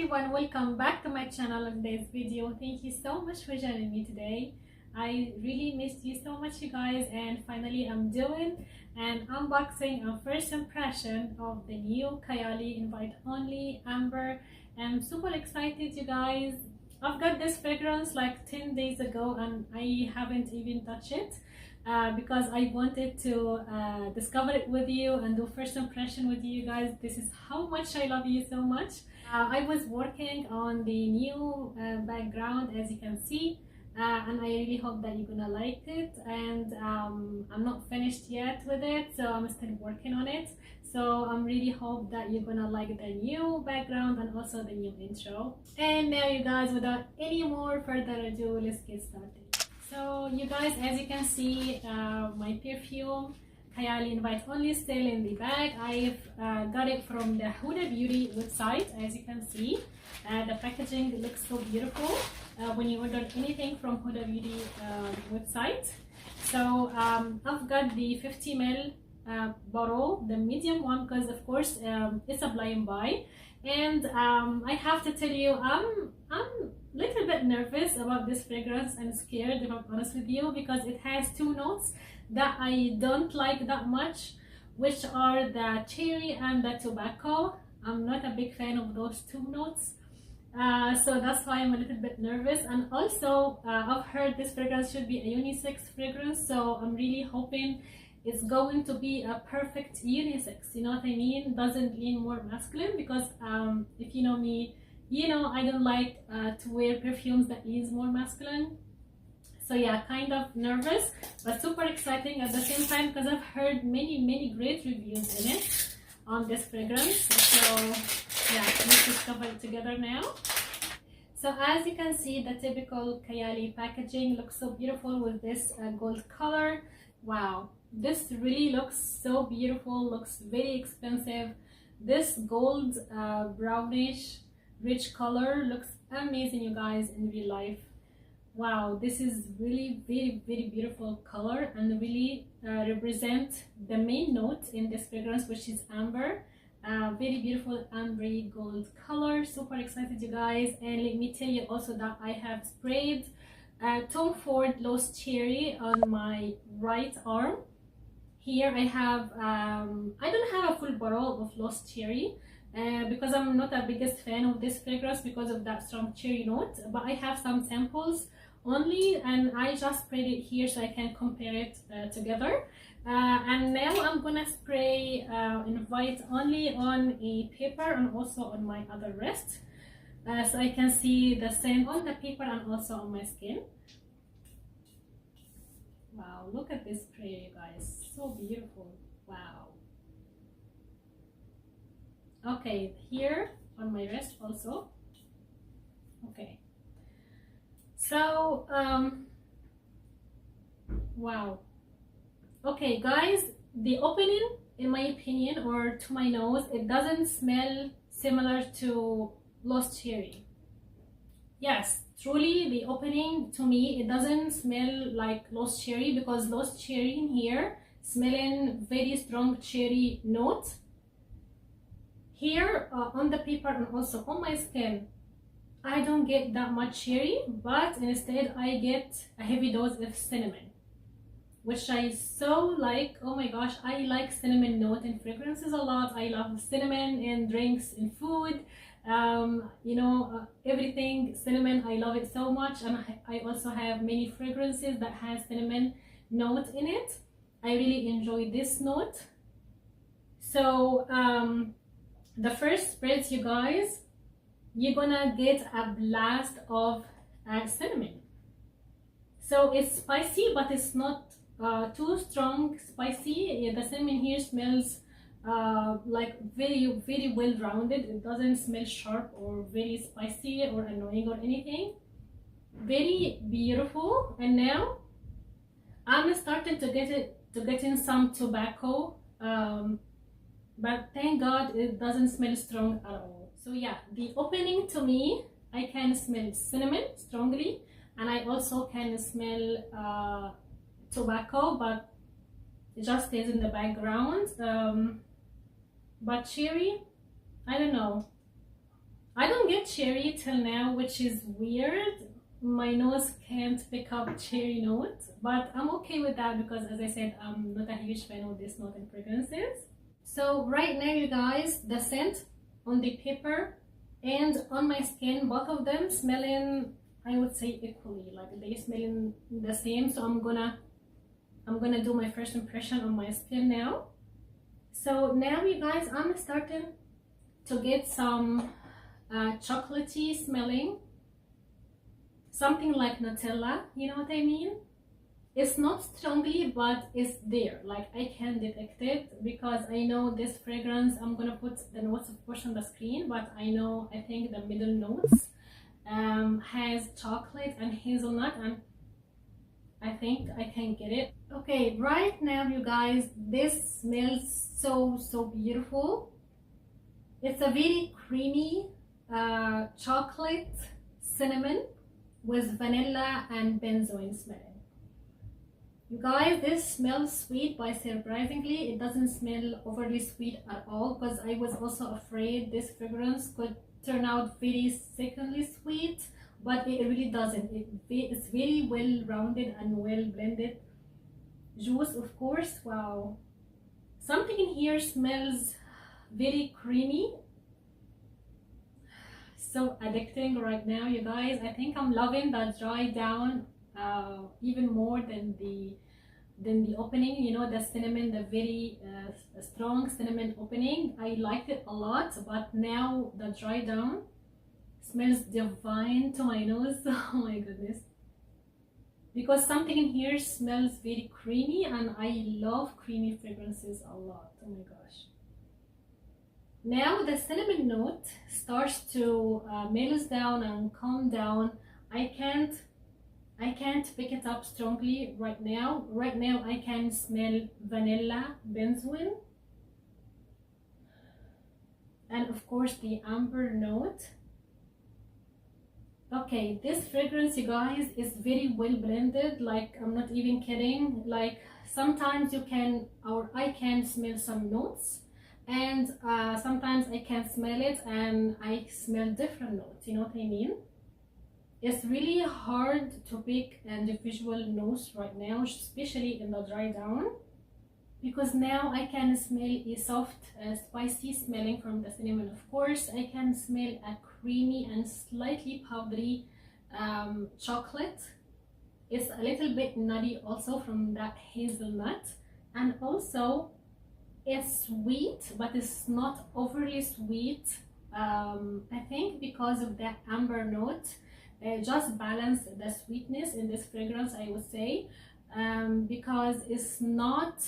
everyone, welcome back to my channel. In this video, thank you so much for joining me today. I really missed you so much, you guys, and finally I'm doing an unboxing and first impression of the new Kayali Invite Only Amber. I'm super excited, you guys. I've got this fragrance like 10 days ago and I haven't even touched it because I wanted to discover it with you and do first impression with you guys. This is how much I love you so much. I was working on the new background, as you can see, and I really hope that you're gonna like it. And I'm not finished yet with it, so I'm still working on it. So I'm really hope that you're gonna like the new background and also the new intro. And now, you guys, without any more further ado, let's get started. So you guys, as you can see, my perfume Kayali Invite Only still in the bag. I've got it from the Huda Beauty website. As you can see, the packaging looks so beautiful when you order anything from Huda Beauty website. So I've got the 50 ml bottle, the medium one, because of course it's a blind buy. And I have to tell you, I'm a little bit nervous about this fragrance and scared, if I'm honest with you, because it has two notes that I don't like that much, which are the cherry and the tobacco. I'm not a big fan of those two notes, so that's why I'm a little bit nervous. And also I've heard this fragrance should be a unisex fragrance, so I'm really hoping it's going to be a perfect unisex, you know what I mean? Doesn't lean more masculine, because if you know me, you know I don't like to wear perfumes that leans more masculine. So yeah, kind of nervous but super exciting at the same time, because I've heard many great reviews in it on this fragrance. So yeah, let's discover it together now. So as you can see, the typical Kayali packaging looks so beautiful with this gold color. Wow, this really looks so beautiful, looks very expensive. This gold brownish rich color looks amazing, you guys, in real life. Wow, this is really very beautiful color and really represent the main note in this fragrance, which is amber. Very beautiful ambery gold color. Super excited, you guys. And let me tell you also that I have sprayed Tom Ford Lost Cherry on my right arm. Here I have I don't have a full bottle of Lost Cherry because I'm not a biggest fan of this fragrance because of that strong cherry note, but I have some samples only and I just sprayed it here so I can compare it together. And now I'm gonna spray Invite Only on a paper and also on my other wrist, so I can see the scent on the paper and also on my skin. Wow, look at this spray, you guys, so beautiful. Wow. Okay, here on my wrist also. Okay, so wow. Okay guys, the opening, in my opinion, or to my nose, it doesn't smell similar to Lost Cherry. Yes, truly, the opening to me, it doesn't smell like Lost Cherry, because Lost Cherry in here smelling very strong cherry note. Here on the paper and also on my skin, I don't get that much cherry, but instead I get a heavy dose of cinnamon, which I so like. Oh my gosh, I like cinnamon note in fragrances a lot. I love cinnamon in drinks, in food, you know, everything cinnamon. I love it so much, and I also have many fragrances that has cinnamon note in it. I really enjoy this note. So the first spritz, you guys, you're gonna get a blast of cinnamon. So it's spicy, but it's not too strong spicy. Yeah, the cinnamon here smells like very well rounded. It doesn't smell sharp or very spicy or annoying or anything. Very beautiful. And now I'm starting to get in some tobacco, but thank God it doesn't smell strong at all. So yeah, the opening to me, I can smell cinnamon strongly, and I also can smell tobacco, but it just stays in the background. But cherry, I don't know. I don't get cherry till now, which is weird. My nose can't pick up cherry notes, but I'm okay with that because, as I said, I'm not a huge fan of this note in fragrances. So right now, you guys, the scent on the paper and on my skin, both of them smelling, I would say, equally. Like they smelling the same. So I'm gonna do my first impression on my skin now. So now, you guys, I'm starting to get some chocolatey smelling, something like Nutella, you know what I mean? It's not strongly, but it's there, like I can detect it because I know this fragrance. I'm gonna put the notes of course on the screen, but I think the middle notes has chocolate and hazelnut, and I think I can get it. Okay, right now, you guys, this smells so beautiful. It's a very creamy chocolate cinnamon with vanilla and benzoin smelling. You guys, this smells sweet, but surprisingly it doesn't smell overly sweet at all, because I was also afraid this fragrance could turn out very sickeningly sweet, but it really doesn't. It's very well rounded and well blended juice, of course. Wow, something in here smells very creamy, so addicting right now, you guys. I think I'm loving that dry down even more than the opening. You know, the cinnamon, the very strong cinnamon opening, I liked it a lot, but now the dry down smells divine to my nose. Oh my goodness, because something in here smells very creamy, and I love creamy fragrances a lot. Oh my gosh. Now the cinnamon note starts to mellows down and calm down. I can't pick it up strongly right now. Right now I can smell vanilla, benzoin, and of course the amber note. Okay, this fragrance, you guys, is very well blended. Like, I'm not even kidding. Like, sometimes you can, or I can smell some notes, and sometimes I can smell it and I smell different notes, you know what I mean? It's really hard to pick individual notes right now, especially in the dry down, because now I can smell a soft spicy smelling from the cinnamon. Of course, I can smell a creamy and slightly powdery chocolate. It's a little bit nutty also from that hazelnut, and also it's sweet, but it's not overly sweet. I think because of that amber note, just balance the sweetness in this fragrance, I would say, because it's not,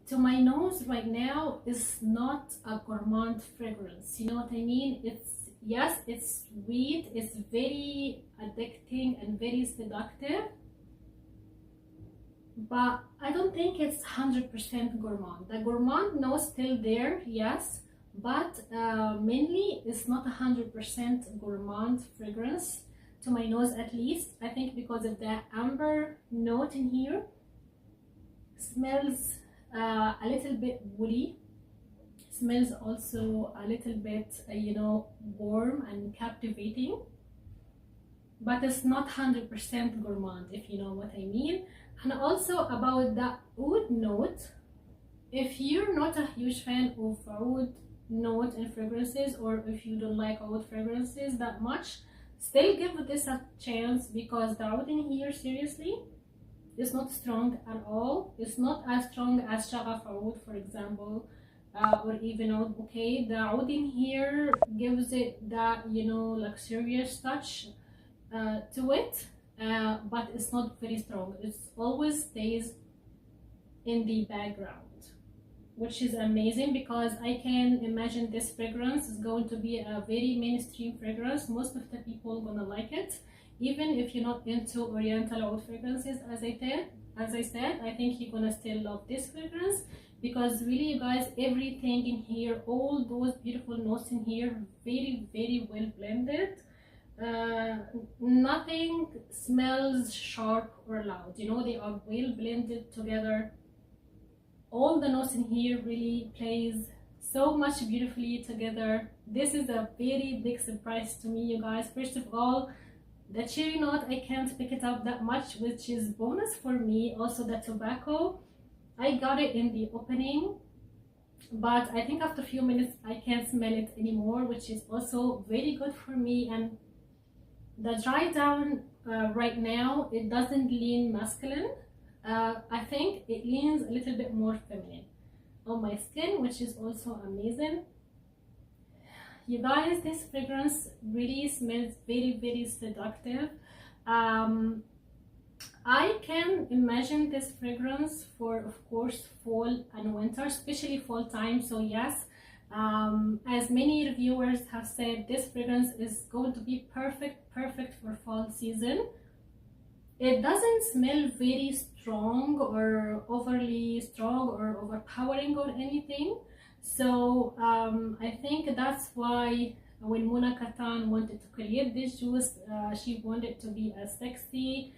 to my nose right now, is not a gourmand fragrance, you know what I mean? It's, yes, it's sweet, it's very addicting and very seductive, but I don't think it's 100% gourmand. The gourmand note still there, yes, but mainly it's not 100% gourmand fragrance, to my nose at least. I think because of the amber note in here, smells a little bit woody, smells also a little bit you know, warm and captivating, but it's not 100% gourmand, if you know what I mean. And also about the oud note, if you're not a huge fan of oud note in fragrances, or if you don't like oud fragrances that much, still give this a chance, because the oud in here, seriously, is not strong at all. It's not as strong as Shagaf oud, for example, or even oud bouquet. The oud in here gives it that, you know, luxurious touch to it, but it's not very strong. It always stays in the background, which is amazing, because I can imagine this fragrance is going to be a very mainstream fragrance. Most of the people gonna like it, even if you're not into oriental oud fragrances. As I said, I think you're gonna still love this fragrance, because really, you guys, everything in here, all those beautiful notes in here, very well blended. Nothing smells sharp or loud, you know, they are well blended together. All the notes in here really plays so much beautifully together. This is a very big surprise to me, you guys. First of all, the cherry note, I can't pick it up that much, which is bonus for me. Also the tobacco, I got it in the opening, but I think after a few minutes I can't smell it anymore, which is also very good for me. And the dry down right now, it doesn't lean masculine. I think it leans a little bit more feminine on my skin, which is also amazing. You guys, this fragrance really smells very seductive. I can imagine this fragrance for, of course, fall and winter, especially fall time. So yes, as many reviewers have said, this fragrance is going to be perfect for fall season. It doesn't smell very strong or overly strong or overpowering or anything. So I think that's why when Mona Katan wanted to create this juice, she wanted to be a sexy,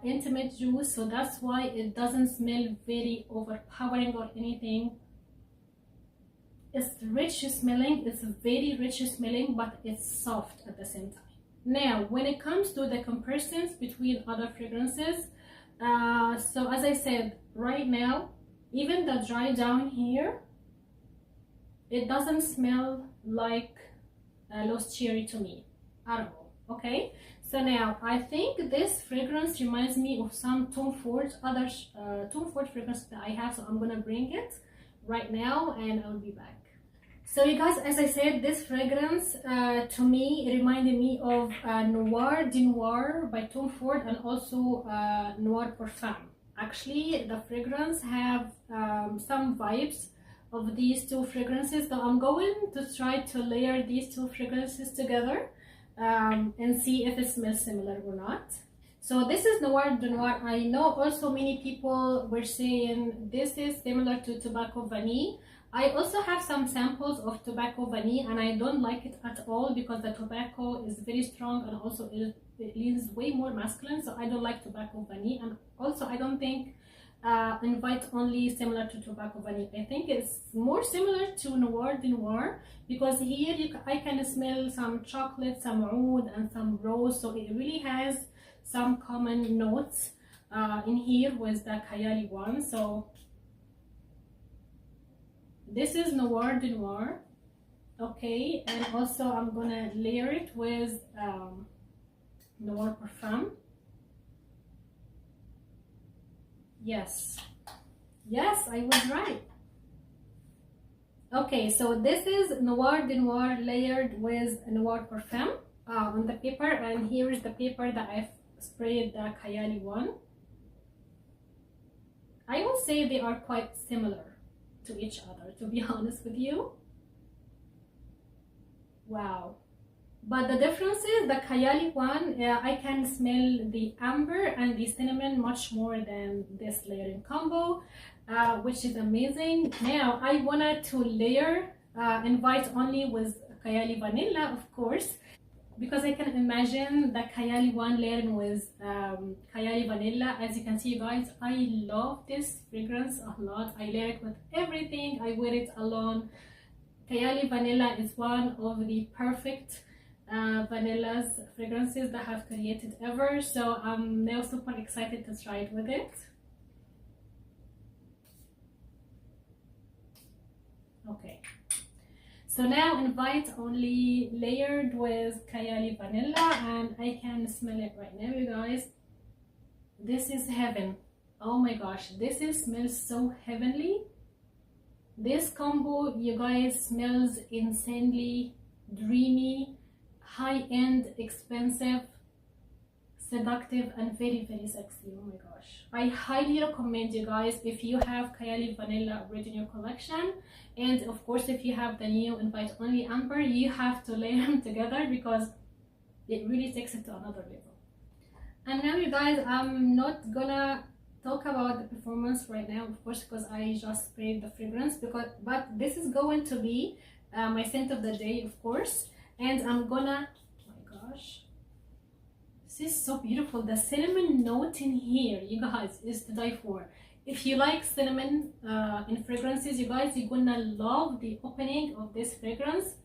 intimate juice. So that's why it doesn't smell very overpowering or anything. It's rich smelling, it's very rich smelling, but it's soft at the same time. Now, when it comes to the comparisons between other fragrances, so as I said, right now, even the dry down here, it doesn't smell like Lost Cherry to me at all. Okay, so now I think this fragrance reminds me of some Tom Ford, other Tom Ford fragrance that I have, so I'm gonna bring it right now and I'll be back. So you guys, as I said, this fragrance to me reminded me of Noir de Noir by Tom Ford and also Noir Parfum. Actually, the fragrance have some vibes of these two fragrances, so I'm going to try to layer these two fragrances together and see if it smells similar or not. So this is Noir de Noir. I know also many people were saying this is similar to Tobacco Vanille. I also have some samples of Tobacco Vanille and I don't like it at all because the tobacco is very strong and also it leans way more masculine, so I don't like Tobacco Vanille. And also I don't think Invite Only similar to Tobacco Vanille. I think it's more similar to Noir de Noir because here I can smell some chocolate, some oud and some rose, so it really has some common notes in here with the Kayali one. So this is Noir de Noir, okay, and also I'm gonna layer it with Noir Parfum. Yes, I was right. Okay, so this is Noir de Noir layered with Noir Parfum on the paper, and here is the paper that I've sprayed the Kayali one. I will say they are quite similar to each other, to be honest with you. Wow. But the difference is the Kayali one, I can smell the amber and the cinnamon much more than this layering combo, which is amazing. Now I wanted to layer Invite Only with Kayali Vanilla, of course, because I can imagine the Kayali one layering with Kayali Vanilla. As you can see, you guys, I love this fragrance a lot. I layer it with everything. I wear it alone. Kayali Vanilla is one of the perfect vanillas fragrances that I have created ever. So I'm now super excited to try it with it. Okay. So now Invite Only layered with Kayali Vanilla and I can smell it right now, you guys. This is heaven. Oh my gosh, this smells so heavenly. This combo, you guys, smells insanely dreamy, high-end, expensive, seductive and very sexy. Oh my gosh, I highly recommend you guys if you have Kayali Vanilla already in your collection, and of course if you have the new Invite Only Amber, you have to layer them together because it really takes it to another level. And now you guys, I'm not gonna talk about the performance right now, of course, because I just sprayed the fragrance, but this is going to be my scent of the day, of course. And I'm gonna, oh my gosh, this is so beautiful. The cinnamon note in here, you guys, is to die for. If you like cinnamon in fragrances, you guys, you're gonna love the opening of this fragrance.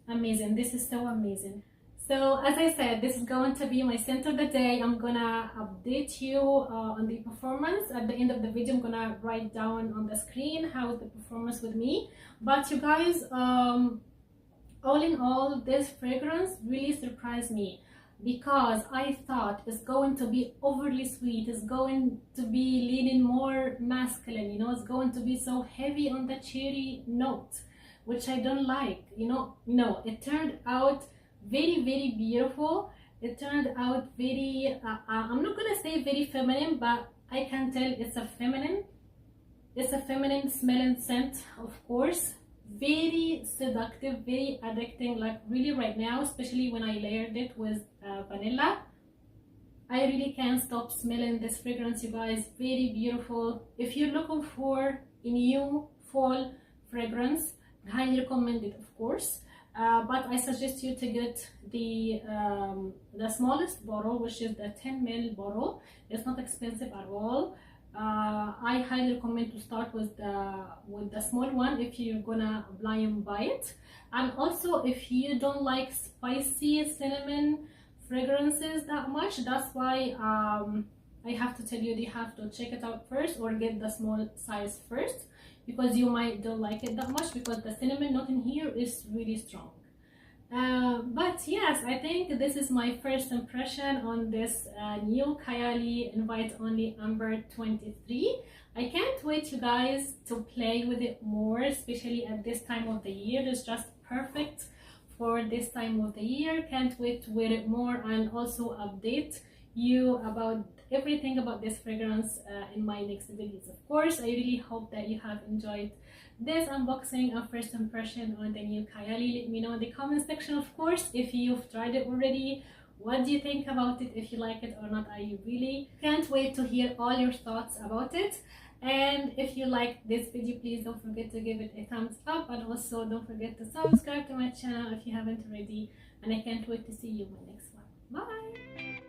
Amazing. This is so amazing. So as I said, this is going to be my scent of the day. I'm gonna update you on the performance. At the end of the video, I'm gonna write down on the screen how the performance with me. But you guys, all in all, this fragrance really surprised me, because I thought it's going to be overly sweet, it's going to be leaning more masculine, you know, it's going to be so heavy on the cherry note, which I don't like, you know. No, it turned out very beautiful. It turned out very I'm not gonna say very feminine, but I can tell it's a feminine smelling scent, of course. Very seductive, very addicting, like really right now, especially when I layered it with vanilla. I really can't stop smelling this fragrance, you guys. Very beautiful. If you're looking for a new fall fragrance, I highly recommend it, of course. But I suggest you to get the smallest bottle, which is the 10 ml bottle. It's not expensive at all. I highly recommend to start with the small one if you're gonna blind buy it. And also, if you don't like spicy cinnamon fragrances that much, that's why I have to tell you, you have to check it out first, or get the small size first, because you might don't like it that much, because the cinnamon note in here is really strong. But yes, I think this is my first impression on this new Kayali Invite Only Amber 23. I can't wait, you guys, to play with it more, especially at this time of the year. It's just perfect for this time of the year. Can't wait to wear it more, and also update you about everything about this fragrance in my next videos. Of course, I really hope that you have enjoyed this unboxing and first impression on the new Kayali. Let me know in the comment section, of course, if you've tried it already. What do you think about it? If you like it or not. I really can't wait to hear all your thoughts about it. And if you like this video, please don't forget to give it a thumbs up, and also don't forget to subscribe to my channel if you haven't already. And I can't wait to see you in my next one. Bye.